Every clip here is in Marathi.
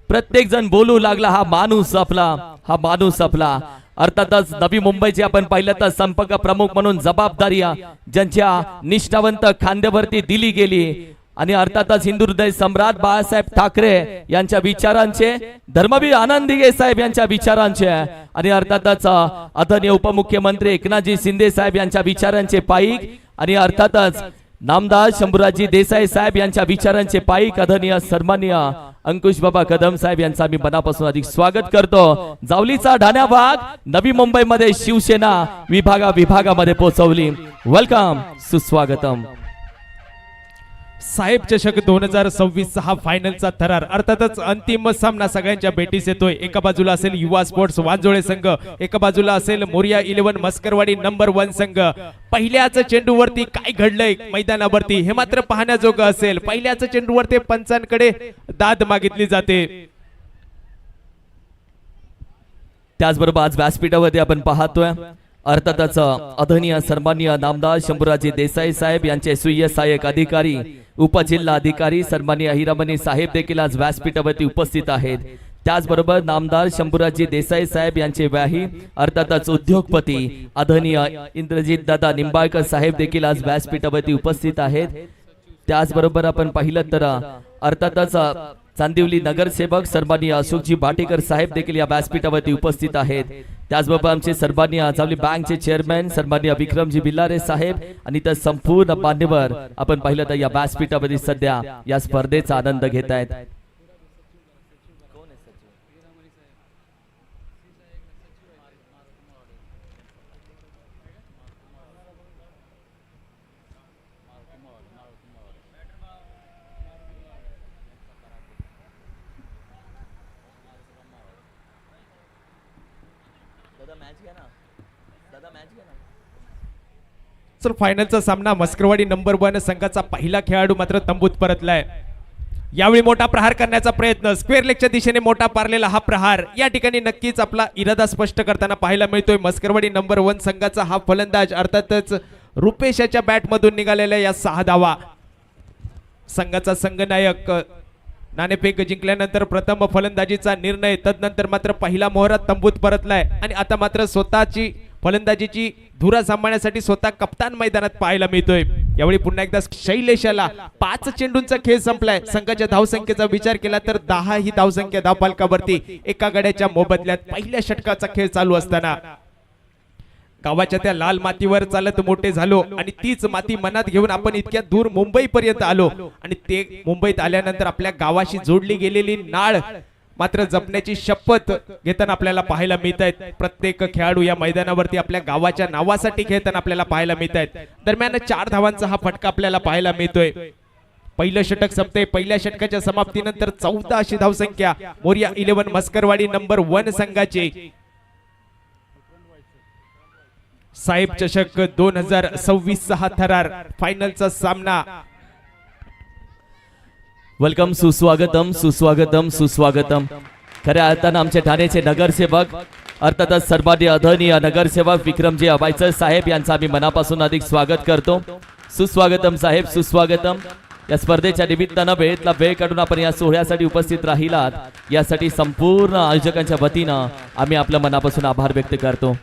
प्रत्येक जण बोलू लागला हा माणूस आपला अर्थातच नवी मुंबईचे आपण पाहिलं तर संपर्क प्रमुख म्हणून जबाबदारी ज्यांच्या निष्ठावंत खांद्यावरती दिली गेली आणि अर्थातच हिंदू हृदय सम्राट बाळासाहेब ठाकरे यांच्या विचारांचे, धर्मवीर आनंद दिघे साहेब यांच्या विचारांचे आणि अर्थातच आदरणीय उपमुख्यमंत्री एकनाथजी शिंदे साहेब यांच्या विचारांचे पाईक आणि अर्थातच नामदार शंभूराजी देसाई साहेब यांच्या विचारांचे पाईक आदरणीय सन्माननीय अंकुश बाबा कदम साहेब यांचा मी मनापासून अधिक स्वागत करतो। जावलीचा ढाण्या भाग नवी मुंबईमध्ये शिवसेना विभागामध्ये पोहोचवली। वेलकम, सुस्वागतम। साहेब चषक 2026 हा फायनलचा थरार, अर्थातच अंतिम सामना सगळ्यांच्या भेटीस येतोय। एका बाजूला असेल युवा स्पोर्ट्स वांजोळे संघ, एका बाजूला असेल मोरिया 11 मस्करवाडी नंबर 1 संघ। पहिल्याच चेंडूवरती काय घडलंय मैदानावरती हे मात्र पाहण्याजोगं असेल। पहिल्याच चेंडूवरती पंचांकडे दाद मागितली जाते। त्याचबरोबर आज व्यासपीठावरती आपण पाहतोय अर्थातच आदरणीय सन्माननीय नामदार शंभूराजी देसाई साहेब यांचे स्वीय सहाय्यक अधिकारी उपजिल्हा अधिकारी सन्माननीय हिरामणी साहेब देखील आज व्यासपीठावरती उपस्थित आहेत। त्याचबरोबर नामदार शंभूराजी देसाई साहेब यांचे व्याही अर्थातच उद्योगपती आदरणीय इंद्रजित दादा निंबाळकर साहेब देखील आज व्यासपीठावरती उपस्थित आहेत। त्याचबरोबर आपण पाहिलं तर अर्थातच चांदिवली नगरसेवक सन्माननीय अशोकजी भाटेकर साहेब देखील या व्यासपीठावरती उपस्थित आहेत। त्याचबरोबर आमचे सन्माननीय जावली बँकचे चेअरमॅन सन्माननीय विक्रमजी बिल्लारे साहेब आणि तर संपूर्ण मान्यवर आपण पाहिलं तर या व्यासपीठावरती सध्या या स्पर्धेचा आनंद घेत आहेत। सर फायनलचा सामना मस्करवाडी नंबर 1 संघाचा पहिला खेळाडू मात्र तंबूत परतलाय। यावेळी मोठा प्रहार करण्याचा प्रयत्न, स्क्वेअर लेगच्या दिशेने मोठा पारलेला हा प्रहार या ठिकाणी नक्कीच आपला इरादा स्पष्ट करताना पाहायला मिळतोय। मस्करवाडी नंबर 1 संघाचा हा फलंदाज अर्थातच रुपेशाच्या बॅट मधून निघालेला या 6 धावा। संघाचा संघनायक नाणेफेक जिंकल्यानंतर प्रथम फलंदाजीचा निर्णय, तदनंतर मात्र पहिला मोहरा तंबूत परतलाय आणि आता मात्र स्वतःची फलंदाजीची धुरा सांभाळण्यासाठी स्वतः कप्तान मैदानात पाहायला मिळतोय। यावेळी पुन्हा एकदा शैलेशाला 5 चेंडूंचा खेळ संपलाय। संघाच्या धावसंख्येचा विचार केला तर 10 ही धावसंख्या धावफलकावरती एका गड्याच्या मोबदल्यात पहिल्या षटकाचा खेळ चालू असताना गावाच्या त्या लाल मातीवर चालत मोठे झालो आणि तीच माती मनात घेऊन आपण इतक्या दूर मुंबई पर्यंत आलो आणि ते मुंबईत आल्यानंतर आपल्या गावाशी जोडली गेलेली नाळ मात्र जपण्याची शपथ घेताना आपल्याला पाहायला मिळत आहेत। प्रत्येक खेळाडू या मैदानावरती आपल्या गावाच्या नावासाठी खेळताना आपल्याला पाहायला मिळत आहेत। दरम्यान 4 धावांचा हा फटका आपल्याला पाहायला मिळतोय। पहिलं षटक संपते। पहिल्या षटकाच्या समाप्तीनंतर 14 अशी धावसंख्या मोरिया 11 मस्करवाडी नंबर 1 संघाची। साहेब चषक 2026 हा थरार फायनलचा सामना। वेलकम, सुस्वागतम सुस्वागतम सुस्वागतम। खऱ्या अर्थानं आमचे ठाण्याचे नगरसेवक अर्थातच सर्वाधिक आदरणीय नगरसेवक विक्रमजी अबायचर साहेब यांचा आम्ही मनापासून अधिक स्वागत करतो। सुस्वागतम साहेब, सुस्वागतम। या स्पर्धेच्या निमित्तानं वेळ काढून आपण या सोहळ्यासाठी उपस्थित राहिलात यासाठी संपूर्ण आयोजकांच्या वतीनं आम्ही आपल्या मनापासून आभार व्यक्त करतो।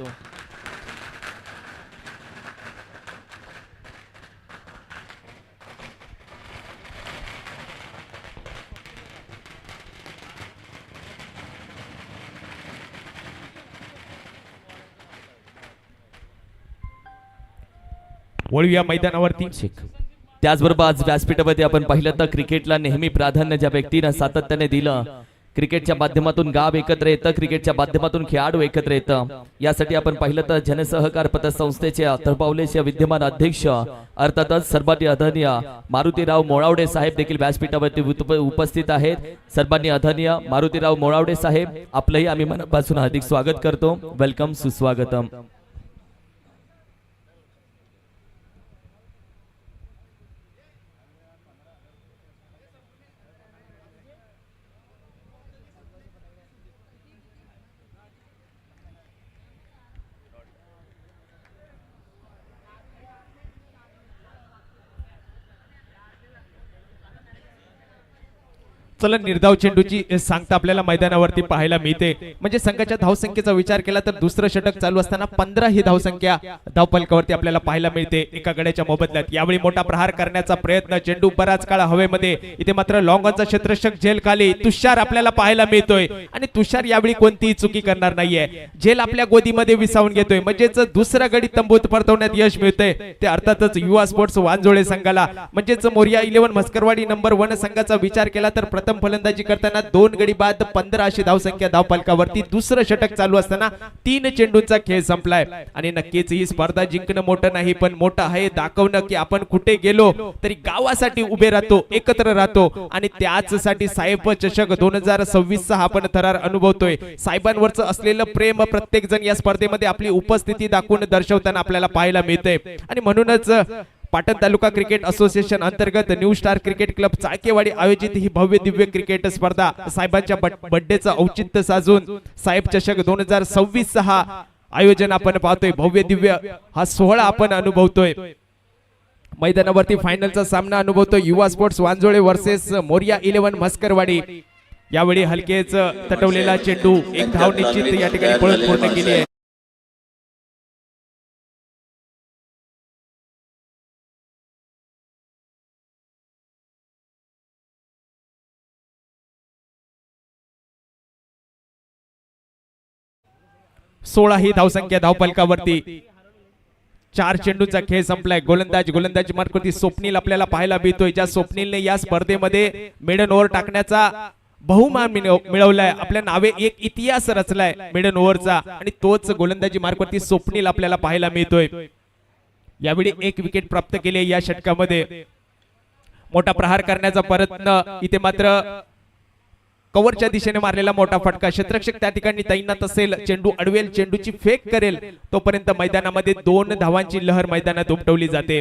वळूया मैदानावरती। त्याचबरोबर आज व्यासपीठावरती आपण पाहिलं तर क्रिकेटला नेहमी प्राधान्य ज्या व्यक्तीनं सातत्याने दिलं, क्रिकेटच्या माध्यमातून गाव एकत्र येतं, क्रिकेटच्या माध्यमातून खेळाडू एकत्र येतं, यासाठी आपण पाहिलं तर जनसहकार पतसंस्थेचे अथर्पावलेचे विद्यमान अध्यक्ष अर्थातच सर्वांनी आदरणीय मारुतीराव मोळावडे साहेब देखील व्यासपीठावरती उपस्थित आहेत। सर्वांनी आदरणीय मारुतीराव मोळावडे साहेब आपलंही आम्ही मनापासून हार्दिक स्वागत करतो। वेलकम, सुस्वागतम। चला निर्धाव चेंडूची सांगता आपल्याला मैदानावरती पाहायला मिळते. म्हणजे संघाच्या धावसंख्येचा विचार केला तर दुसरं षटक चालू असताना 15 ही धावसंख्या धावफलकावरती आपल्याला पाहायला मिळते एका गड्याच्या मोबदल्यात. यावेळी मोठा प्रहार करण्याचा प्रयत्न, चेंडू बराच काळ हवेमध्ये, इथे मात्र लॉंगॉनचा क्षेत्ररक्षक झेल खाली, तुषार आपल्याला पाहायला मिळतोय आणि तुषार यावेळी कोणतीही चुकी करणार नाहीये. झेल आपल्या गोदीमध्ये विसावून घेतोय, म्हणजेच दुसरा गडी तंबूत परतवण्यात यश मिळतंय. ते अर्थातच युवा स्पोर्ट्स वांजोळे संघाला, म्हणजेच मोरिया 11 म्हस्करवाडी नंबर 1 संघाचा विचार केला तर प्रथम फलंदाजी करताना 2 गडी बाद 15 अशी धावसंख्या धावफलकावरती. दुसरं षटक चालू असताना 3 चेंडूंचा खेळ संपलाय आणि नक्कीच ही स्पर्धा जिंकणं मोठं नाही, पण मोठं आहे दाखवणं की आपण कुठे गेलो तरी गावासाठी उभे राहतो, एकत्र राहतो आणि त्याचसाठी साहेब चषक 2026 चा आपण थरार अनुभवतोय. साहेबांवरचं असलेलं प्रेम प्रत्येक जण या स्पर्धेमध्ये आपली उपस्थिती दाखवून दर्शवताना आपल्याला पाहायला मिळते. आणि म्हणूनच पाटण तालुका क्रिकेट असोसिएशन अंतर्गत new star cricket club Chalkewadi आयोजित ही भव्य दिव्य क्रिकेट स्पर्धा साहेबांच्या बर्थडेचं औचित्य साधून साहेब चषक 2026 हा आयोजन आपण पाहतोय. भव्य दिव्य हा सोहळा आपण अनुभवतोय. मैदानावरती फायनलचा सामना अनुभवतोय युवा स्पोर्ट्स वांजोळे वर्सेस मोरिया 11 म्हस्करवाडी. यावेळी हलकेच तटवलेला चेंडू, एक धाव निश्चित या ठिकाणी पळत पूर्ण केली आहे. सोळा ही धावसंख्या धावफलकावरती. 4 चेंडूंचा खेळ संपलाय. गोलंदाजी मार्फत स्वप्नील आपल्याला पाहायला मिळतोय, ज्या स्वप्नीलने या स्पर्धेमध्ये मेडन ओव्हर टाकण्याचा बहुमान मिळवलाय. आपल्या नावे एक इतिहास रचलाय मेडन ओव्हरचा आणि तोच गोलंदाजी मार्फत स्वप्नील आपल्याला पाहायला मिळतोय. यावेळी 1 विकेट प्राप्त केली या षटकामध्ये. मोठा प्रहार करण्याचा प्रयत्न, इथे मात्र कव्हरच्या दिशेने मारलेला मोठा फटका. क्षेत्ररक्षक त्या ठिकाणी तैनात असेल, चेंडू अडवेल, चेंडूची फेक करेल तोपर्यंत मैदानामध्ये 2 धावांची लहर मैदानात उमटवली जाते.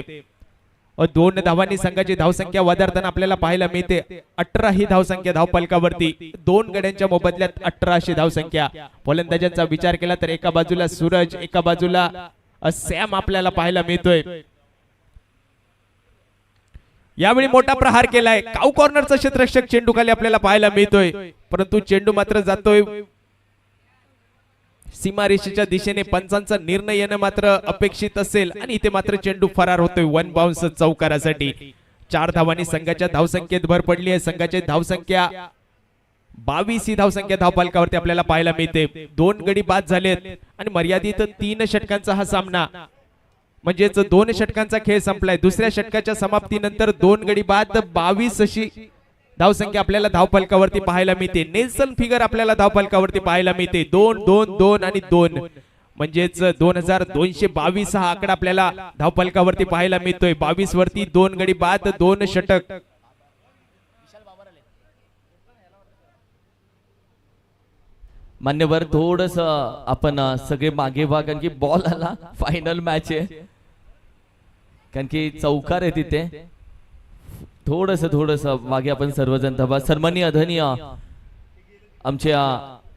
2 धावांनी संघाची धावसंख्या वाढताना आपल्याला पाहायला मिळते. 18 ही धावसंख्या धावफलकावरती. 2 गड्यांच्या मोबदल्यात 18 अशी धावसंख्या. फलंदाजांचा विचार केला तर एका बाजूला सूरज, एका बाजूला सॅम आपल्याला पाहायला मिळतोय. यावेळी मोठा प्रहार केलाय. काऊ कॉर्नरचा क्षेत्ररक्षक चेंडू खाली आपल्याला पाहायला मिळतोय, परंतु चेंडू मात्र जातोय सीमारेषेच्या दिशेने. पंचांचा निर्णय येणं मात्र अपेक्षित असेल आणि इथे मात्र चेंडू फरार होतोय 1 बाउन्स चौकारासाठी. 4 धावांनी संघाच्या धावसंख्येत भर पडली आहे. संघाची धावसंख्या 22 ही धावसंख्या धावफलकावरती आपल्याला पाहायला मिळते. 2 गडी बाद झालेत आणि मर्यादित 3 षटकांचा हा सामना, म्हणजेच 2 षटकांचा खेळ संपलाय. दुसऱ्या षटकाच्या समाप्तीनंतर 2 गडी बाद 22 अशी धावसंख्या आपल्याला धावफलकावरती पाहायला मिळते. नेल्सन फिगर आपल्याला धावफलकावरती पाहायला मिळते. 2 2 2 आणि 2, म्हणजेच 2222 हा आकडा आपल्याला धावफलकावरती पाहायला मिळतोय. 22 वरती 2 गडी बाद 2 षटक. मान्यवर थोडस आपण सगळे मागे व्हा, कारण की बॉल आला. फायनल मॅच आहे, कारण की चौकार आहे तिथे. थोडस मागे आपण सर्वजण धावा. सन्माननीय आदरणीय आमच्या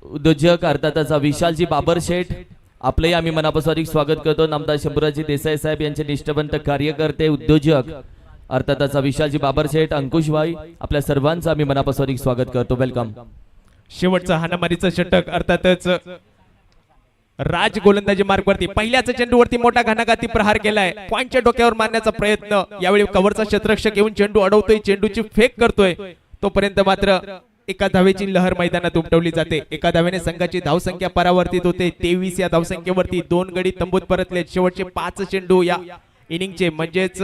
उद्योजक अर्थातच विशालजी बाबर शेठ, आपलंही आम्ही मनापासून स्वागत करतो. नामदार शंभूराजी देसाई साहेब यांचे निष्ठावंत कार्यकर्ते उद्योजक अर्थातच विशालजी बाबर शेठ, अंकुश भाई, आपल्या सर्वांचं आम्ही मनापासून स्वागत करतो. वेलकम. शेवटचं हाणामारीचं षटक अर्थातच राज गोलंदाजी मार्गवरती. पहिल्याच चेंडूवरती मोठा घणाघाती प्रहार केलाय. पॉइंटच्या डोक्यावर मारण्याचा प्रयत्न. यावेळी कव्हरचा क्षेत्ररक्षक येऊन चेंडू अडवतोय, चेंडूची फेक करतोय तोपर्यंत मात्र एका धावेची लहर मैदानात उमटवली जाते. एका धावेने संघाची धावसंख्या परावर्तित होते. 23 या धावसंख्येवरती 2 गडी तंबूत परतले. शेवटचे 5 चेंडू या इनिंगचे, म्हणजेच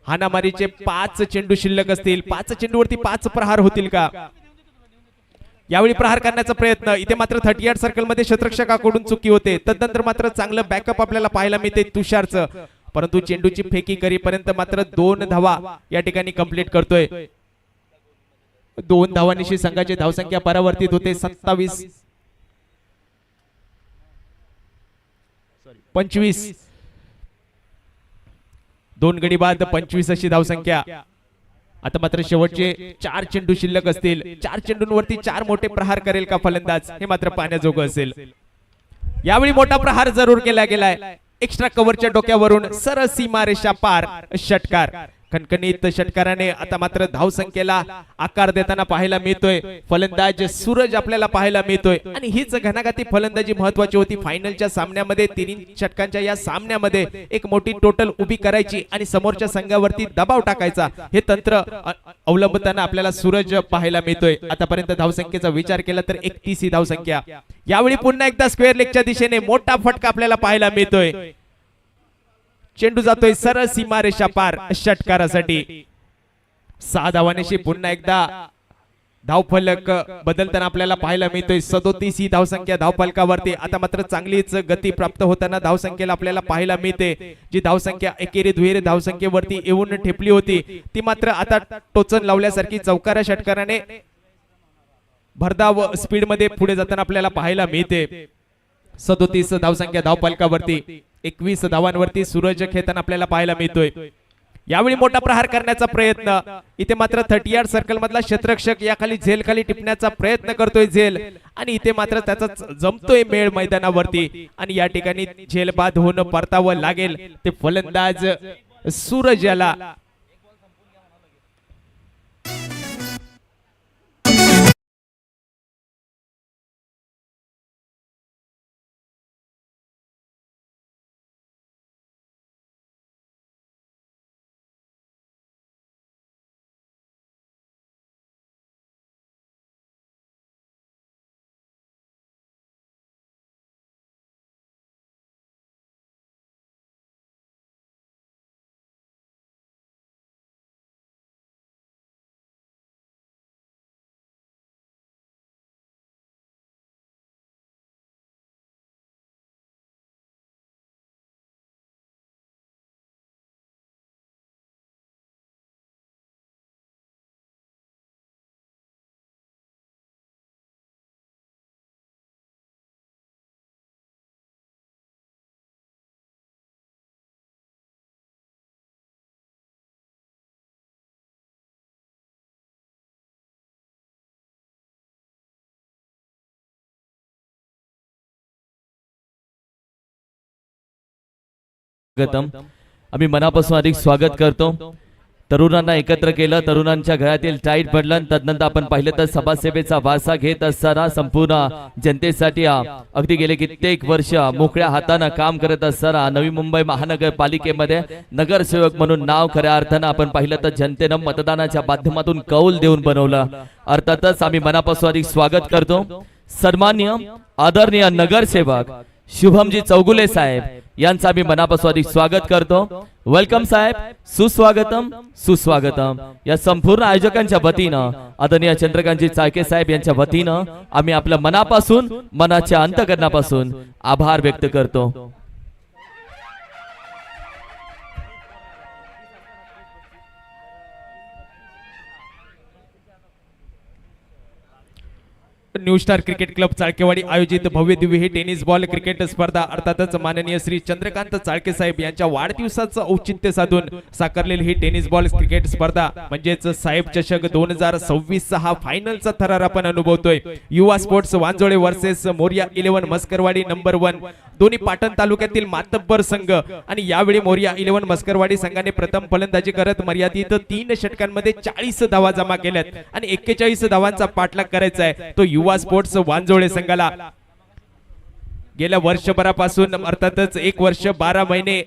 हाणामारीचे 5 चेंडू शिल्लक असतील. 5 चेंडूवरती 5 प्रहार होतील का? यावेळी प्रहार करण्याचा प्रयत्न. इथे मात्र 38 सर्कल मध्ये क्षेत्ररक्षकाकडून चुकी होते. तदनंतर मात्र चांगलं बॅकअप आपल्याला पाहायला मिळते तुषारचं, परंतु चेंडूची फेकी करीपर्यंत मात्र 2 धावा या ठिकाणी कंप्लीट करतोय. 2 धावांनिशी संघाची धावसंख्या परावर्तित होते. 27-25. 2 गडी बाद 25 अशी धावसंख्या. आता मात्र शेवटचे 4 चेंडू शिल्लक असतील. 4 चेंडूंवरती 4 मोठे प्रहार करेल का फलंदाज, हे मात्र पाहण्याजोगं असेल. यावेळी मोठा प्रहार जरूर केला गेलाय. एक्स्ट्रा कव्हरच्या डोक्यावरून सरळ सीमा रेषा पार षटकार. खणखणीत षटकाराने आता मात्र धावसंख्येला आकार देताना पाहायला मिळतोय. फलंदाज सूरज आपल्याला पाहायला मिळतोय आणि हीच घणाघाती फलंदाजी महत्वाची होती. फायनलच्या सामन्यामध्ये 3 षटकांच्या या सामन्यामध्ये एक मोठी टोटल उभी करायची आणि समोरच्या संघावरती दबाव टाकायचा, हे तंत्र अवलंबताना आपल्याला सूरज पाहायला मिळतोय. आतापर्यंत धावसंख्येचा विचार केला तर 31 ही धावसंख्या. यावेळी पुन्हा एकदा स्क्वेअर लेगच्या दिशेने मोठा फटका आपल्याला पाहायला मिळतोय. चेंडू जातोय सरळ सीमारेषा पार षटकारासाठी. 6 धावांशी पुन्हा एकदा धावफलक बदलताना आपल्याला पाहायला मिळतोय. 37 ही धावसंख्या धावफलकावरती. आता मात्र चांगलीच गती प्राप्त होताना धावसंख्येला आपल्याला पाहायला मिळते. जी धावसंख्या एकेरी दुहेरी धावसंख्येवरती येऊन ठेपली होती ती मात्र आता टोचन लावल्यासारखी चौकारा षटकाराने भरधाव स्पीड मध्ये पुढे जाताना आपल्याला पाहायला मिळते. 37 धावसंख्या धावफलकावरती. 21 धावांवरती सूरज खेळताना आपल्याला पाहायला मिळतोय. यावेळी मोठा प्रहार करण्याचा प्रयत्न. इथे मात्र 30 यार्ड सर्कल मधला क्षेत्ररक्षक या खाली झेल खाली टिपण्याचा प्रयत्न करतोय झेल, आणि इथे मात्र त्याचा जमतोय मेळ मैदानावरती आणि या ठिकाणी झेल बाद होऊन परतावं लागेल ते फलंदाज सूरज याला. आम्ही मनापासून अधिक स्वागत करतो. तरुणांना एकत्र केलं, तरुणांच्या गळ्यातील टाईट पडलं. तदनंतर आपण पाहिलं तर समाजसेवेचा वारसा घेत असताना संपूर्ण जनतेसाठी अगदी गेले कित्येक वर्ष मोकळ्या हाताने काम करत असताना नवी मुंबई महानगरपालिकेमध्ये नगरसेवक म्हणून नाव खऱ्या अर्थानं आपण पाहिलं तर जनतेनं मतदानाच्या माध्यमातून कौल देऊन बनवलं. अर्थातच आम्ही मनापासून अधिक स्वागत करतो सन्माननीय आदरणीय नगरसेवक शुभमजी चौगुले साहेब यांचा आम्ही मनापासून अधिक स्वागत करतो. वेलकम साहेब, सुस्वागतम सुस्वागतम. या संपूर्ण आयोजकांच्या वतीनं आदरणीय चंद्रकांतजी चाळके साहेब यांच्या वतीनं आम्ही आपल्या मनापासून मनाच्या अंतःकरणापासून आभार व्यक्त करतो. New star cricket club Chalkewadi आयोजित भव्य दिव्य ही टेनिस बॉल क्रिकेट स्पर्धा अर्थातच माननीय श्री चंद्रकांत चाळके साहेब यांच्या वाढदिवसाचं औचित्य साधून साकारलेली ही टेनिस बॉल क्रिकेट स्पर्धा म्हणजेच साहेब चषक 2026 हा फायनलचा थरार आपण अनुभवतोय. युवा स्पोर्ट्स वांजोळे वर्सेस मोरिया 11 मस्करवाडी नंबर 1 दोन्ही पाटण तालुक्यातील मातब्बर संघ. आणि यावेळी मोरिया 11 मस्करवाडी संघाने प्रथम फलंदाजी करत मर्यादित 3 षटकांमध्ये 40 धावा जमा केल्यात आणि 41 धावांचा पाठलाग करायचा आहे तो युवा स्पोर्ट्स वांजोळे संघाला. गेल्या वर्षभरापासून अर्थातच 1 वर्ष 12 महिने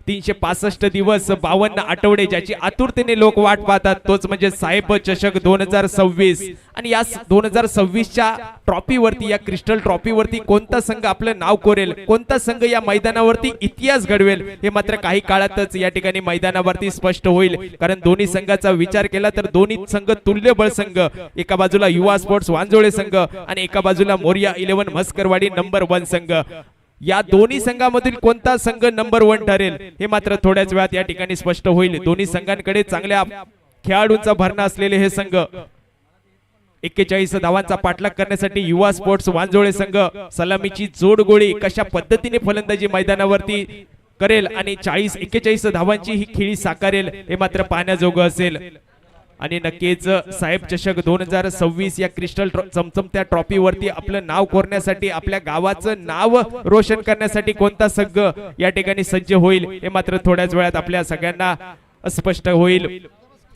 365 दिवस 52 आठवडे ज्याची आतुरतेने लोक वाट पाहतात तोच म्हणजे साहेब चषक 2026. आणि या 2026च्या ट्रॉफीवरती, या क्रिस्टल ट्रॉफीवरती कोणता संघ आपलं नाव कोरेल, कोणता संघ या मैदानावरती इतिहास घडवेल हे मात्र काही काळातच या ठिकाणी मैदानावरती स्पष्ट होईल. कारण दोन्ही संघाचा विचार केला तर दोन्ही संघ तुल्यबळ संघ. एका बाजूला युवा स्पोर्ट्स वांजोळे संघ आणि एका बाजूला मोरिया 11 मस्करवाडी नंबर 1 संघ. या दोन्ही संघामधील कोणता संघ नंबर 1 ठरेल हे मात्र थोड्याच वेळात या ठिकाणी स्पष्ट होईल. दोन्ही संघांकडे चांगल्या खेळाडूंचा भरणा असलेले हे संघ 41 धावांचा पाठलाग करण्यासाठी युवा स्पोर्ट्स वांजोळे संघ सलामीची जोडगोळी कशा पद्धतीने फलंदाजी मैदानावरती करेल आणि 41 धावांची ही खेळी साकारेल हे मात्र पाहण्याजोगं असेल. आणि नक्कीच साहेब चषक 2026 या क्रिस्टल चमचमत्या ट्रॉफीवरती आपलं नाव कोरण्यासाठी, आपल्या गावाचं नाव रोशन करण्यासाठी कोणता संघ या ठिकाणी सज्ज होईल हे मात्र थोड्याच वेळात आपल्या सगळ्यांना स्पष्ट होईल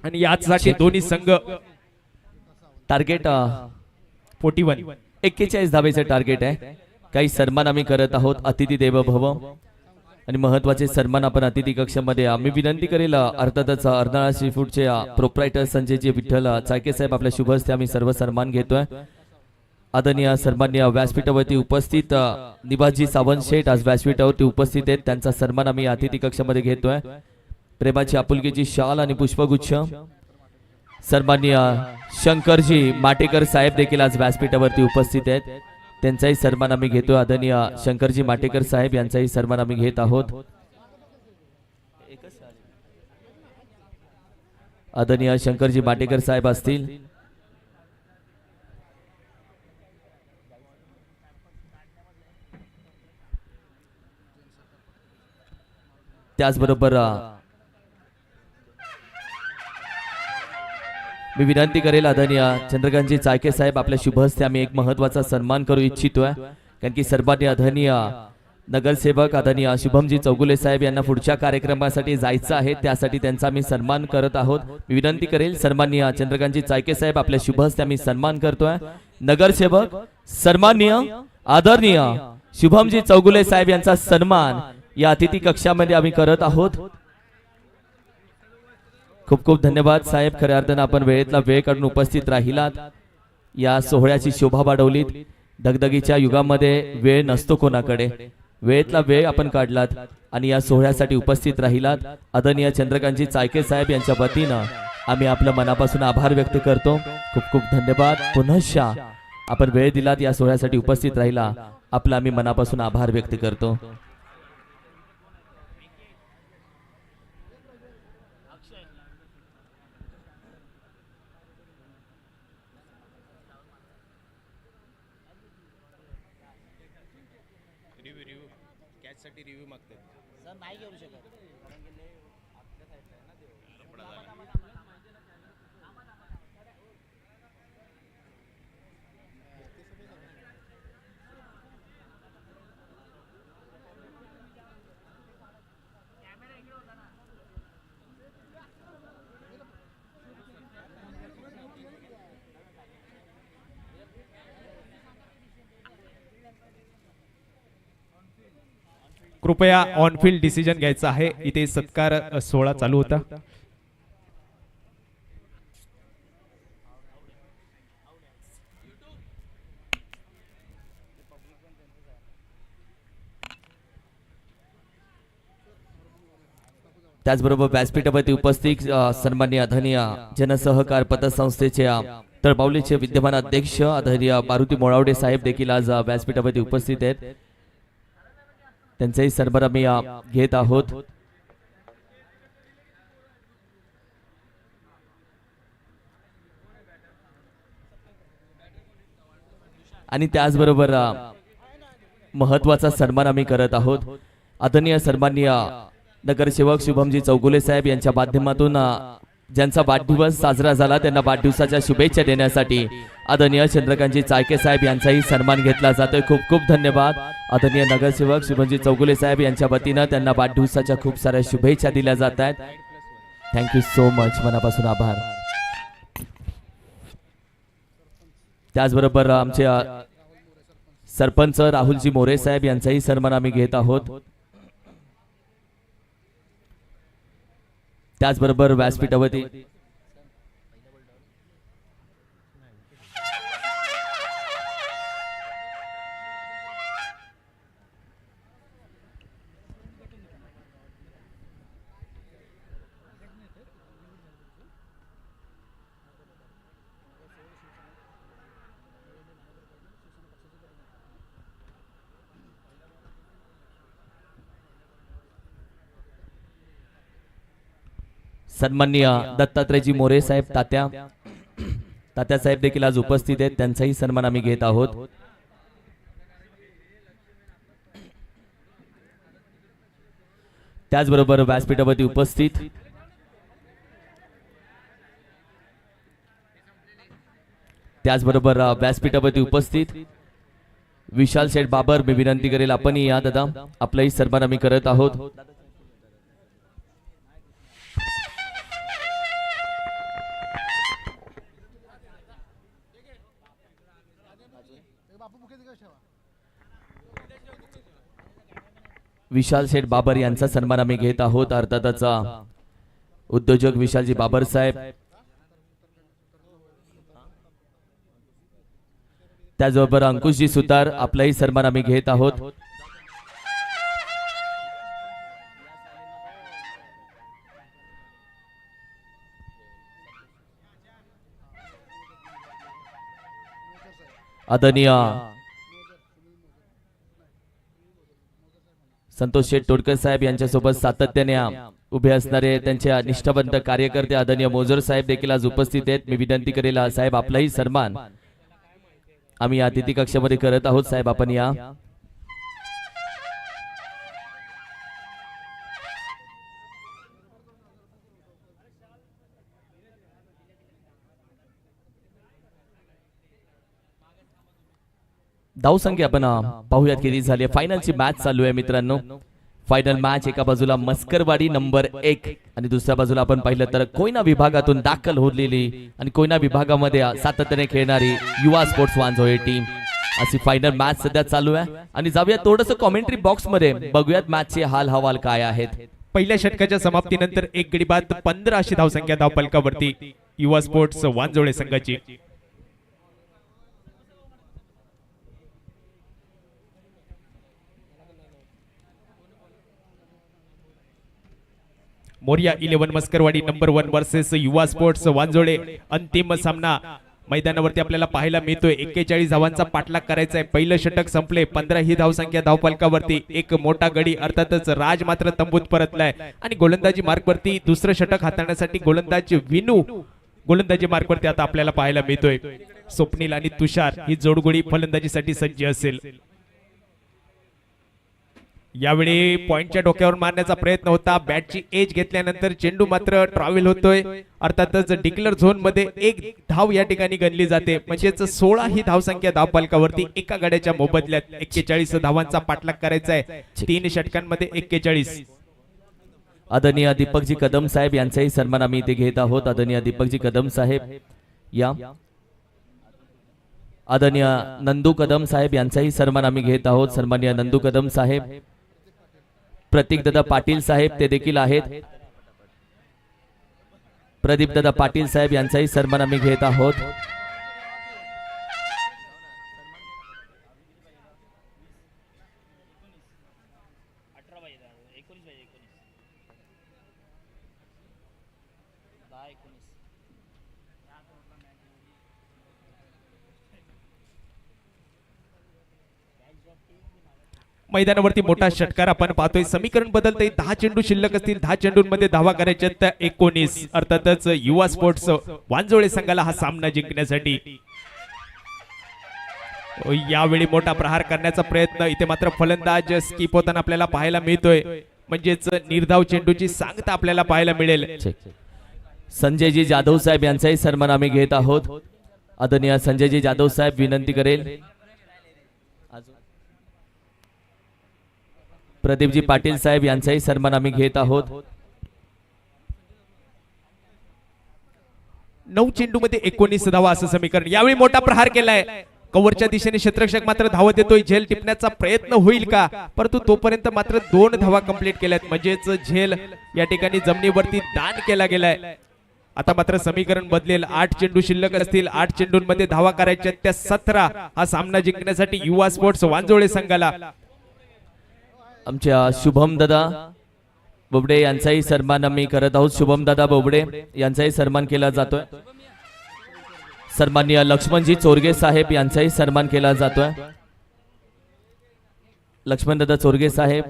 आणि यासाठी दोन्ही संघ टार्गेट 41 41 धावेचे टार्गेट आहे. काही सन्मान आम्ही करत आहोत. अतिथी देव भव आणि महत्वाचे सन्मान आपण अतिथी कक्षामध्ये आम्ही विनंती करेल अर्थातच अर्नाळा सी फूडचे प्रोप्रायटर संजयजी विठ्ठल चायके साहेब आपल्या शुभ हस्ते आम्ही सर्व सन्मान घेतोय. आदरणीय सन्माननीय व्यासपीठावरती उपस्थित निवासजी सावंत शेठ आज व्यासपीठावरती उपस्थित आहेत. त्यांचा सन्मान आम्ही अतिथी कक्षामध्ये घेतोय. प्रेमाची आपुलकीची शाल आणि पुष्पगुच्छ सन्माननीय शंकरजी माटेकर साहेब देखील आज व्यासपीठावरती उपस्थित आहेत. त्यांचाही सन्मान आम्ही घेतो. आदरणीय शंकरजी माटेकर साहेब यांचाही सन्मान आम्ही घेत आहोत. आदरणीय शंकरजी माटेकर साहेब असतील. त्याचबरोबर मी विनंती करेल आदरणीय चंद्रकांतजी चायके साहेब आपल्या शुभ हस्ते आम्ही एक महत्वाचा सन्मान करू इच्छितोय. कारण की सर्वांनी आदरणीय नगरसेवक आदरणीय शुभमजी चौगुले साहेब यांना पुढच्या कार्यक्रमासाठी जायचं आहे. त्यासाठी त्यांचा आम्ही सन्मान करत आहोत. मी विनंती करेल सन्माननीय चंद्रकांतजी चायके साहेब आपल्या शुभ हस्ते आम्ही सन्मान करतोय. नगरसेवक सन्माननीय आदरणीय शुभमजी चौगुले साहेब यांचा सन्मान या अतिथी कक्षामध्ये आम्ही करत आहोत. खूप खूप धन्यवाद साहेब. खऱ्या अर्थानं आपण वेळेतला वेळ काढून उपस्थित राहिलात. या सोहळ्याची शोभा वाढवलीत. दगदगीच्या युगामध्ये वेळ नसतो कोणाकडे. वेळेतला वेळ आपण काढलात आणि या सोहळ्यासाठी उपस्थित राहिलात. आदरणीय चंद्रकांतजी चायके साहेब यांच्या वतीनं आम्ही आपल्या मनापासून आभार व्यक्त करतो. खूप खूप धन्यवाद. पुनश्च आपण वेळ दिलात या सोहळ्यासाठी उपस्थित राहिला. आपला आम्ही मनापासून आभार व्यक्त करतो. रिव्ह्यू मागतात सर नाही घेऊ शकत. कृपया ऑन फील्ड डिसिजन घ्यायचा आहे. इथे सत्कार सोहळा चालू होता. त्याचबरोबर व्यासपीठावरती उपस्थित सन्माननीय आदरणीय जनसहकार पतसंस्थेचे तळपावलीचे विद्यमान अध्यक्ष आदरणीय मारुती मोळावडे साहेब देखील आज व्यासपीठावरती उपस्थित आहेत. त्यांचाही सन्मान आम्ही घेत आहोत. आणि त्याचबरोबर महत्वाचा सन्मान आम्ही करत आहोत. आदरणीय सन्माननीय नगरसेवक शुभमजी चौगुले साहेब यांच्या माध्यमातून ज्यांचा वाढदिवस साजरा झाला त्यांना वाढदिवसाच्या शुभेच्छा देण्यासाठी आदरणीय चंद्रकांतजी चायके साहेब यांचाही सन्मान घेतला जातोय. खूप खूप धन्यवाद. आदरणीय नगरसेवक शुभमजी चौगुले साहेब यांच्या वतीनं त्यांना वाढदिवसाच्या खूप साऱ्या शुभेच्छा दिल्या जात आहेत. Thank you so much. मनापासून आभार. त्याचबरोबर आमचे सरपंच राहुलजी मोरे साहेब यांचाही सन्मान आम्ही घेत आहोत. त्याचबरोबर व्यासपीठावरती सन्माननीय दत्तात्रयजी मोरे साहेब तात्या साहेब देखील आज उपस्थित आहेत. त्यांचाही सन्मान आम्ही घेत आहोत. त्याचबरोबर व्यासपीठावरती उपस्थित विशाल शेठ बाबर, मी विनंती करेल आपण या दादा. आपलाही सन्मान आम्ही करत आहोत. विशाल शेठ बाबर यांचा सन्मान आम्ही घेत आहोत. अर्थातच उद्योजक विशालजी बाबर साहेब, त्याचबरोबर अंकुशजी सुतार, आपलाही सन्मान आम्ही घेत आहोत. आदरणीय संतोष शेठ तोडकर साहेब यांच्यासोबत सातत्याने उभे असणारे त्यांचे निष्ठावंत कार्यकर्ते आदरणीय मोजर साहेब देखील आज उपस्थित आहेत. मी विनंती करेल साहेब आपलाही सन्मान आम्ही अतिथी कक्षामध्ये करत आहोत. साहेब आपण या. धावसंख्या आपण पाहूयात किती झाली. फायनलची मॅच चालू आहे मित्रांनो. फायनल मॅच एका बाजूला मस्करवाडी नंबर 1 आणि दुसऱ्या बाजूला आपण पाहिलं तर कोयना विभागातून दाखल होलेली आणि कोयना विभागामध्ये सातत्याने खेळणारी युवा स्पोर्ट्स वांजोळे टीम, अशी फायनल मॅच सध्या चालू आहे. आणि जाऊया थोडंसं कॉमेंट्री बॉक्स मध्ये बघूयात मॅचचे हाल हवाल काय आहेत. पहिल्या षटकाच्या समाप्तीनंतर एक गडी बाद 15 अशी धावसंख्या धावफलकावरती युवा स्पोर्ट्स वांजोळे संघाची. मोरिया 11 मस्करवाडी नंबर 1 वर्सेस युवा स्पोर्ट्स वांजोळे. अंतिम सामना मैदानावरती आपल्याला पाहायला मिळतोय. 41 धावांचा पाठलाग करायचा आहे. पहिलं षटक संपले. 15 ही धावसंख्या धावफलकावरती. एक मोठा गडी अर्थातच राज मात्र तंबूत परतलाय आणि गोलंदाजी मार्कवरती दुसरं षटक हाताळण्यासाठी गोलंदाज विनू गोलंदाजी मार्कवरती आता आपल्याला पाहायला मिळतोय. स्वप्नील आणि तुषार ही जोडगोळी फलंदाजीसाठी सज्ज असेल. यावेळी पॉइंटच्या डोक्यावर मारण्याचा प्रयत्न होता. बॅटची एज घेतल्यानंतर चेंडू मात्र ट्रॅव्हल होतोय. अर्थातच डिक्लेअर झोन मध्ये एक धाव या ठिकाणी गणली जाते. म्हणजेच 16 ही धावसंख्या धावफलकावरती एका गड्याच्या मोबदल्यात 41 धावांचा पाठलाग करायचा आहे. 3 षटकांमध्ये 41. आदरणीय दीपकजी कदम साहेब यांचाही सन्मान आम्ही इथे घेत आहोत. आदरणीय दीपकजी कदम साहेब या. आदरणीय नंदू कदम साहेब यांचाही सन्मान आम्ही घेत आहोत. सन्माननीय नंदू कदम साहेब. प्रतीक दादा पाटील साहेब ते देखील आहेत. प्रदीप दादा पाटील साहेब यांचाही सन्मान आम्ही घेत आहोत. मैदानावरती मोठा षटकार आपण पाहतोय. समीकरण बदलतंय. 10 चेंडू शिल्लक असतील. 10 चेंडूंमध्ये धावा करायच्या तर 19. अर्थातच युवा स्पोर्ट्स वांजोळे संघाला हा सामना जिंकण्यासाठी यावेळी मोठा प्रहार करण्याचा प्रयत्न. इथे मात्र फलंदाज स्किप होताना आपल्याला पाहायला मिळतोय. म्हणजेच निर्धाव चेंडूची सांगता आपल्याला पाहायला मिळेल. संजयजी जाधव साहेब यांचाही सन्मान आम्ही घेत आहोत. आदरणीय संजयजी जाधव साहेब विनंती करेल. प्रदीपजी पाटील साहेब यांचाही सन्मान आम्ही घेत आहोत. 9 चेंडूमध्ये 19 धावा असं समीकरण. यावेळी मोठा प्रहार केलाय. कव्हरच्या दिशेने क्षेत्ररक्षक मात्र धावत येतोय. झेल टिपण्याचा प्रयत्न होईल का, परंतु तोपर्यंत मात्र 2 धावा कंप्लीट केल्यात. म्हणजेच झेल या ठिकाणी जमिनीवरती दान केला गेलाय. आता मात्र समीकरण बदलेल. 8 चेंडू शिल्लक असतील. 8 चेंडूंमध्ये धावा करायच्या त्या 17. हा सामना जिंकण्यासाठी युवा स्पोर्ट्स वांजोळे संघाला आमच्या शुभम दादा बोबडे यांचाही सन्मान आम्ही करत आहोत. शुभम दादा बोबडे यांचाही सन्मान केला जातोय. सन्माननीय लक्ष्मणजी चोरगे साहेब यांचाही सन्मान केला जातोय. लक्ष्मण दादा चोरगे साहेब.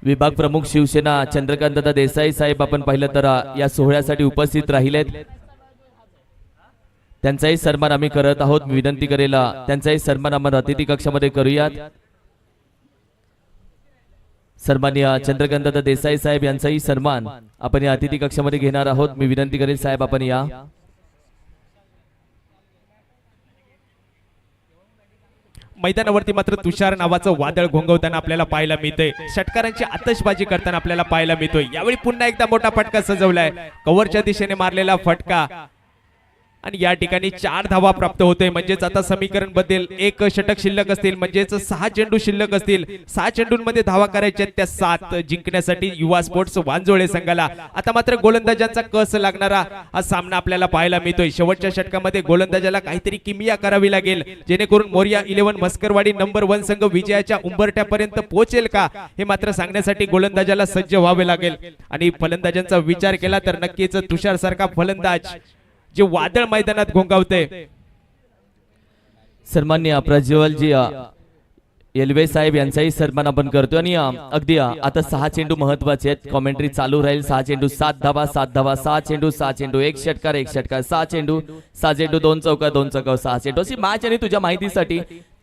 विभाग प्रमुख शिवसेना चंद्रकांत दादा देसाई साहेब आपण पाहिलं तर या सोहळ्यासाठी उपस्थित राहिलेत. त्यांचाही सन्मान आम्ही करत आहोत. विनंती करेल त्यांचाही सन्मान आपण अतिथी कक्षामध्ये करूयात. सन्माननीय चंद्रकांत दादा देसाई साहेब यांचाही सन्मान आपण या अतिथी कक्षामध्ये घेणार आहोत. मी विनंती करेल साहेब आपण या. मैदानावरती मात्र तुषार नावाचं वादळ घोंगवताना आपल्याला पाहायला मिळतंय. षटकारांची आतषबाजी करताना आपल्याला पाहायला मिळतोय. यावेळी पुन्हा एकदा मोठा फटका सजवलाय. कव्हरच्या दिशेने मारलेला फटका आणि या ठिकाणी 4 धावा प्राप्त होते. म्हणजेच आता समीकरण बदलेल. एक षटक शिल्लक असतील, म्हणजेच 6 चेंडू शिल्लक असतील. 6 चेंडूंमध्ये धावा करायच्या त्या 7 जिंकण्यासाठी युवा स्पोर्ट्स वांजोळे संघाला. आता मात्र गोलंदाजांचा कस लागणारा हा सामना आपल्याला पाहायला मिळतोय. शेवटच्या षटकामध्ये गोलंदाजाला काहीतरी किमया करावी लागेल, जेणेकरून मोरिया 11 मस्करवाडी नंबर 1 संघ विजयाच्या उंबरठ्यापर्यंत पोहोचेल का हे मात्र सांगण्यासाठी गोलंदाजाला सज्ज व्हावे लागेल. आणि फलंदाजांचा विचार केला तर नक्कीच तुषार सारखा फलंदाज जे वादळ मैदानात घोंगावते. सन्माननीय प्रज्वलजी येलवे साहेब यांचाही सन्मान आपण करतो. आणि अगदी आता 6 चेंडू महत्वाचे आहेत. कॉमेंट्री चालू राहील. 6 चेंडू 7 धावा, 7 धावा, 6 चेंडू 6 चेंडू, 1 षटकार 1 षटकार, 6 चेंडू 6 चेंडू, 2 चौका 2 चौका, 6 चेंडू अशी मॅच. आणि तुझ्या माहितीसाठी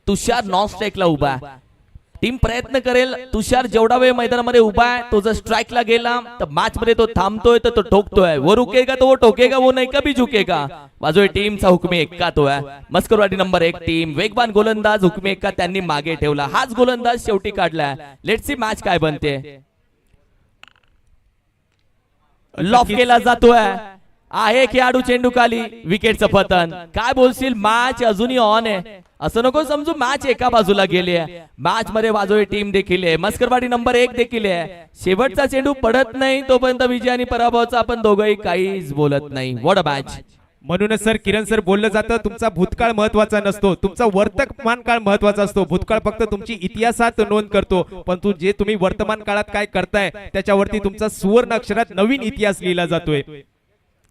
तुषार नॉन स्ट्राईकला उभा आहे. टीम प्रयत्न करेल. तुषार जेवढा वेळ मैदानामध्ये उभा आहे, तो जर स्ट्राईकला गेला तर मॅच मध्ये तो थांबतोय तर तो ठोकतोय. वो रुकेगा तो वो ठोकेगा, वो नाही कभी झुकेगा. बाजू टीमचा हुकमी एक्का तो आहे. मस्करवाडी नंबर 1 टीम वेगवान गोलंदाज हुकमी एक्का त्यांनी मागे ठेवला. हाच गोलंदाज शेवटी काढलाय. लेट्स सी मॅच काय बनते. लॉफ केला जातोय. आहे खेळाडू चेंडू खाली, विकेटचं पतन. काय बोलशील, मॅच अजूनही ऑन आहे. असं नको समजू मॅच एका बाजूला गेली आहे. मॅच मध्ये वाजोळी टीम देखील आहे, मस्करवाडी नंबर 1 देखील आहे. शेवटचा चेंडू पडत नाही तोपर्यंत विजय आणि पराभवाचा आपण दोघंही काहीच बोलत नाही. What a match. म्हणूनच सर किरण सर बोललं जातं, तुमचा भूतकाळ महत्वाचा नसतो, तुमचा वर्तमान काळ महत्वाचा असतो. भूतकाळ फक्त तुमची इतिहासात नोंद करतो, परंतु जे तुम्ही वर्तमान काळात काय करताय त्याच्यावरती तुमचा सुवर्ण अक्षरात नवीन इतिहास लिहिला जातोय.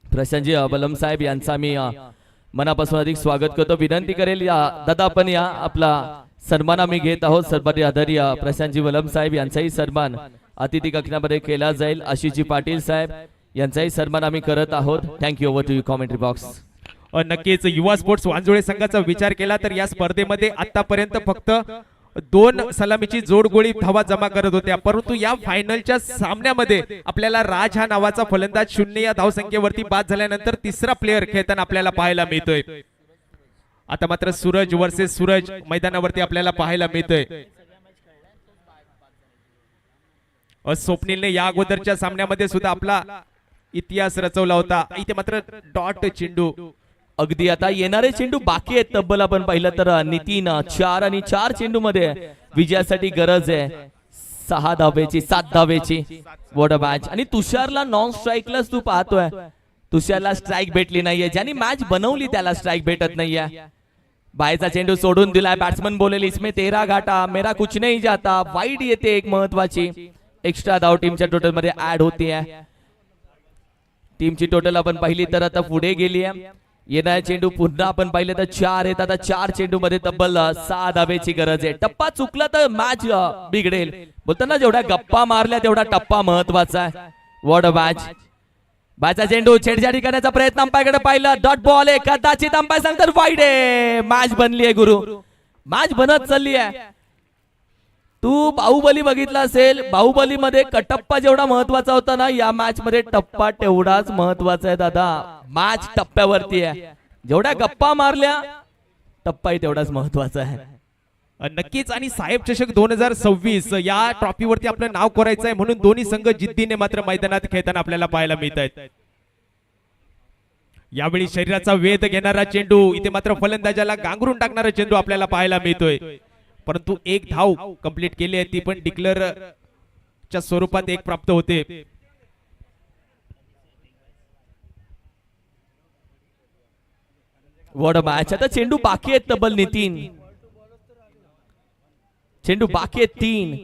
प्रशांतजी बलम साहेब यांचा मी मनापासून अधिक स्वागत करतो. विनंती करेल या दादा आपण या आपला सन्मान आम्ही घेत आहोत. सर्वांनी आदरणीय प्रशांतजी बलम साहेब यांचाही सन्मान अतिथी कक्षामध्ये केला जाईल. आशिषजी पाटील साहेब यांचाही सन्मान आम्ही करत आहोत. Thank you. Over to you commentary box. नक्कीच युवा स्पोर्ट्स वांजोळे संघाचा विचार केला तर या स्पर्धेमध्ये आतापर्यंत फक्त 2 सलामीची जोडगोळी धावा जमा करत होत्या, परंतु या फायनलच्या सामन्यामध्ये आपल्याला राज हा नावाचा फलंदाज 0 या धावसंख्येवरती बाद झाल्यानंतर तिसरा प्लेअर खेळताना आपल्याला पाहायला मिळतोय. आता मात्र सूरज वर्सेस सूरज मैदानावरती आपल्याला पाहायला मिळतोय. स्वप्नीलने या अगोदरच्या सामन्यामध्ये सुद्धा आपला इतिहास रचवला होता. इथे मात्र डॉट चेंडू. अगदी आता येणारे चेंडू बाकी आहेत. तब्बल आपण पाहिलं तर नितीन 4 आणि 4 चेंडू मध्ये विजयासाठी गरज आहे 6 धावेची 7 धावेची. What a match. आणि तुषारला नॉन स्ट्राईकलाच तू पाहतोय. तुषारला स्ट्राईक भेटली नाहीये. ज्यांनी मॅच बनवली त्याला स्ट्राईक भेटत नाहीये. बायचा चेंडू सोडून दिलाय. बॅट्समन बोलेल इसमें तेरा घाटा मेरा कुछ नहीं जाता. वाईड येते एक महत्वाची. एक्स्ट्रा धाव टीमच्या टोटल मध्ये ऍड होती आहे. टीमची टोटल आपण पाहिली तर आता पुढे गेली आहे. येणारे चेंडू पुन्हा आपण पाहिले तर 4 आहेत. आता 4 चेंडू मध्ये तब्बल 6 धावेची गरज आहे. टप्पा चुकला तर मॅच बिघडेल. बोलताना जेवढ्या गप्पा मारल्या तेवढा टप्पा महत्वाचा आहे. What a match. बायचा चेंडू छेडछाडी करण्याचा प्रयत्न अंपायकडे पाहिलं. डॉट बॉल आहे. कदाचित अंपायर सांगतात वाईड आहे. मॅच बनली आहे गुरु. मॅच बनत चालली आहे. तू बाहुबली बघितला असेल. बाहुबली मध्ये कटप्पा जेवढा महत्वाचा होता ना, या मॅच मध्ये टप्पा तेवढाच महत्वाचा आहे दादा. मॅच टप्प्यावरती आहे. जेवढ्या गप्पा मारल्या टप्पाही तेवढाच महत्वाचा आहे. नक्कीच. आणि साहेब चषक 2026 या ट्रॉफीवरती आपलं नाव कोरायचं आहे, म्हणून दोन्ही संघ जिद्दीने मात्र मैदानात खेळताना आपल्याला पाहायला मिळत आहेत. यावेळी शरीराचा वेध घेणारा चेंडू. इथे मात्र फलंदाजाला गांगरून टाकणारा चेंडू आपल्याला पाहायला मिळतोय, परंतु 1 धाव कंप्लीट केली आहे. ती पण डिक्लेअर च्या स्वरूपात 1 प्राप्त होते. What a match. आता चेंडू बाकी आहेत तब्बल नितीन. चेंडू बाकी आहेत 3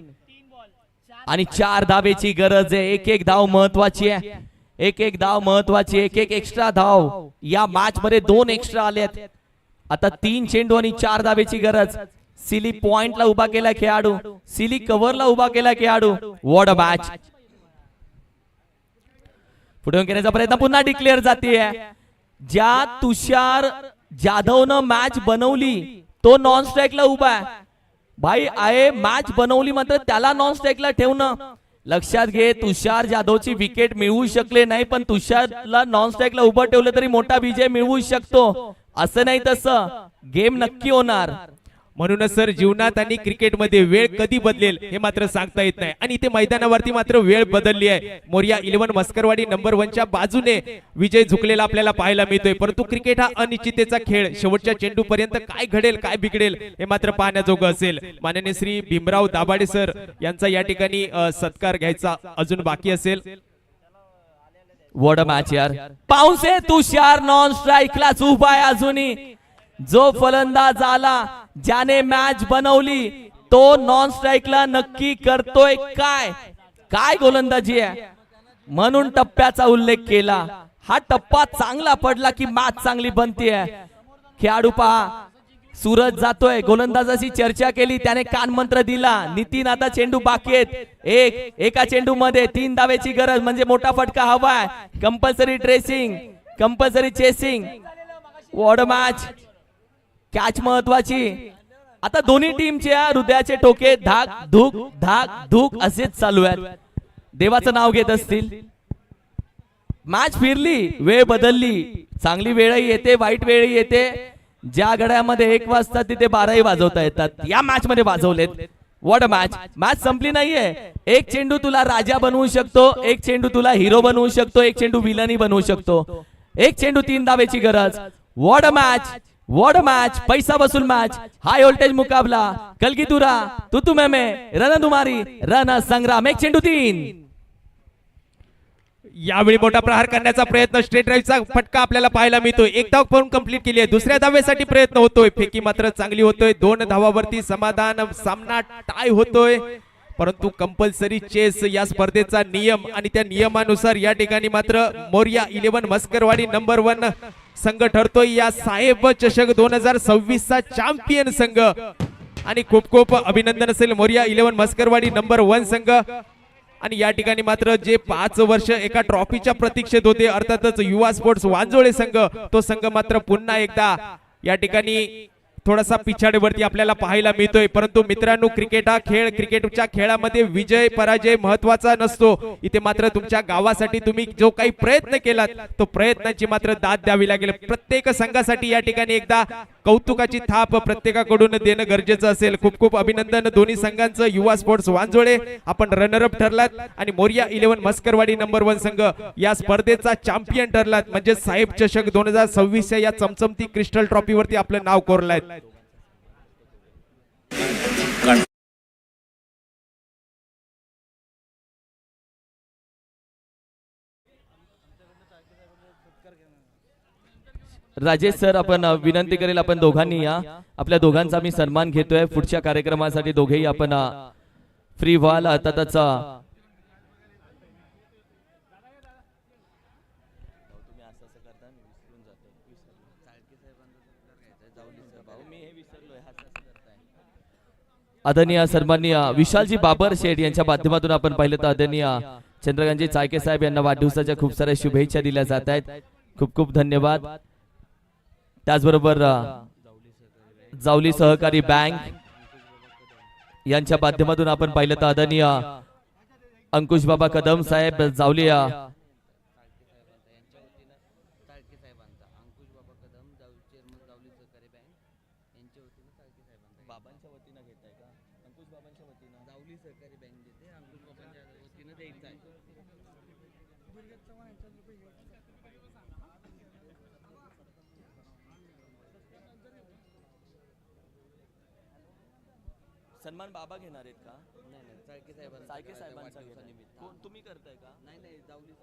आणि 4 धावेची गरज आहे. 1-1 धाव महत्वाची आहे. 1-1 धाव महत्वाची. 1-1 एक्स्ट्रा धाव. या मॅच मध्ये 2 एक्स्ट्रा आलेत. आता 3 चेंडू आणि 4 धावेची गरज. सिली पॉइंटला उभा केला खेळाडू. सिली कव्हरला उभा केला खेळाडू. What a match. पुढे घेण्याचा प्रयत्न पुन्हा डिक्लेअर जातीये. ज्या तुषार जाधवनं मॅच बनवली तो नॉन स्ट्राईकला उभा आहे. भाई आहे मॅच बनवली मात्र त्याला नॉन स्ट्राईकला ठेवणं. लक्षात घे, तुषार जाधवची विकेट मिळवू शकले नाही, पण तुषारला नॉन स्ट्राईकला उभं ठेवलं तरी मोठा विजय मिळवू शकतो. असं नाही तसं गेम नक्की होणार. म्हणूनच सर जीवनात आणि क्रिकेटमध्ये वेळ कधी बदलेल हे मात्र सांगता येत नाही आणि इथे मैदानावरती मात्र वेळ बदलली आहे. मोरया 11 मस्करवाडी नंबर 1 च्या बाजूने विजय झुकलेला आपल्याला पाहायला मिळतोय. परंतु क्रिकेट हा अनिश्चिततेचा खेळ, शेवटच्या चेंडू पर्यंत काय घडेल काय बिघडेल हे मात्र पाहण्याजोगं असेल. माननीय श्री भीमराव दाभाडे सर यांचा या ठिकाणी सत्कार घ्यायचा अजून बाकी असेल. वॉट अ मॅच यार. पाऊसे तुषार नॉन स्ट्राईकलाच उभा आहे अजूनही. जो फलंदाज आला ज्याने मॅच बनवली तो नॉन स्ट्राईकला नक्की करतोय काय काय गोलंदाजी आहे. म्हणून टप्प्याचा उल्लेख केला. हा टप्पा चांगला पडला की मॅच चांगली बनतीये. खेळाडू पहा, सूरज जातोय. गोलंदाजाशी चर्चा केली, त्याने कानमंत्र दिला. नितीन आता चेंडू बाकी आहेत. एका चेंडू मध्ये 3 धावेची गरज म्हणजे मोठा फटका हवाय. Compulsory tracing, compulsory chasing. What a match. Catch महत्वाची. आता दोन्ही टीमच्या हृदयाचे ठोके धाक धूक असेच चालू आहेत. देवाचं नाव घेत असतील. मॅच फिरली, वेळ बदलली. चांगली वेळही येते, वाईट वेळही येते. ज्या घड्यामध्ये 1 वाजता तिथे 12ही वाजवता येतात. या मॅच मध्ये वाजवलेत. What a match. मॅच संपली नाहीये. एक चेंडू तुला राजा बनवू शकतो, एक चेंडू तुला हिरो बनवू शकतो, एक चेंडू विलनी बनवू शकतो. एक चेंडू 3 धावेची गरज. What a match, what a match. पैसा वसूल मॅच. हाय व्होल्टेज मुकाबला. कल की तुरा तू में रणधुमारी रण संग्राम. एक चेंडू 3. यावेळी मोठा प्रहार करण्याचा प्रयत्न, स्ट्रेट ड्राईव्हचा फटका आपल्याला पाहायला मिळतोय. 1 धाव करून कंप्लीट केली आहे. दुसऱ्या धावेसाठी प्रयत्न होतोय. फेकी मात्र चांगली होतोय. 2 धावावरती समाधान. सामना टाय होतोय. परंतु कंपल्सरी चेस या स्पर्धेचा नियम आणि त्या नियमानुसार या ठिकाणी मात्र मोरया 11 मस्करवाडी नंबर 1 संघ ठरतोय या साहेब चषक 2026 चा चॅम्पियन संघ. आणि खूप खूप अभिनंदन असेल मोरया 11 मस्करवाडी नंबर 1 संघ. आणि या ठिकाणी मात्र जे 5 वर्ष एका ट्रॉफीच्या प्रतीक्षेत होते, अर्थातच युवा स्पोर्ट्स वांजोळे संघ, तो संघ मात्र पुन्हा एकदा या ठिकाणी थोडासा पिछाडीवरती आपल्याला पाहायला मिळतोय. परंतु मित्रांनो, क्रिकेट हा खेळ, क्रिकेटच्या खेळामध्ये विजय पराजय महत्वाचा नसतो. इथे मात्र तुमच्या गावासाठी तुम्ही जो काही प्रयत्न केलात तो प्रयत्नाची मात्र दाद द्यावी लागेल. प्रत्येक संघासाठी या ठिकाणी एकदा कौतुकाची थाप प्रत्येकाकडून देणं गरजेचं असेल. खूप खूप अभिनंदन दोन्ही संघांचं. युवा स्पोर्ट्स वांजोळे आपण रनरअप ठरलात आणि मोरया 11 मस्करवाडी नंबर 1 संघ या स्पर्धेचा चॅम्पियन ठरलात. म्हणजे साहेब चषक 2026 या चमचमती क्रिस्टल ट्रॉफीवरती आपलं नाव कोरलंय. राजेश सर, आपण विनंती करेल आपण दोघांनी या. आपल्या दोघांचा मी सन्मान घेतोय. पुढच्या कार्यक्रमासाठी दोघेही आपण फ्री व्हाल. आता त्याचा आदरणीय सन्माननीय विशालजी बाबर शेठ यांच्या माध्यमातून आपण पाहिलं तर आदरणीय चंद्रकांतजी चायके साहेब यांना वाढदिवसाच्या खूप साऱ्या शुभेच्छा दिल्या जात आहेत. खूप खूप धन्यवाद. त्याचबरोबर जावली सहकारी बँक यांच्या माध्यमातून आपण पाहिलं तर आदरणीय अंकुश बाबा कदम साहेब जावली सन्मान बाबा घेणार आहेत का? नाही चाळके साहेबांचा कोण तुम्ही करताय का? नाही जावली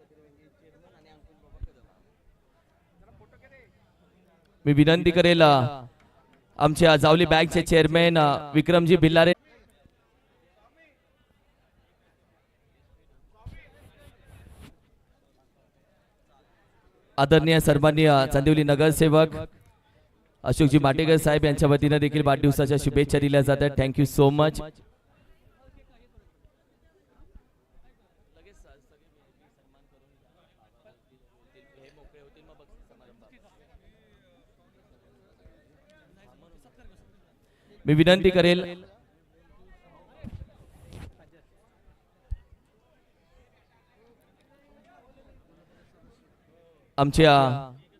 चेअरमन आणि अंकुश बाबा कदम. मी विनंती करेल आमच्या जावली बँकचे चेअरमॅन विक्रमजी भिल्लारे आदरणीय सन्माननीय चांदिवली नगरसेवक अशोकजी माटेकर साहेब यांच्या वतीने देखील वाढदिवसाच्या शुभेच्छा दिल्या जातात. Thank you so much. मी विनंती करेल आमच्या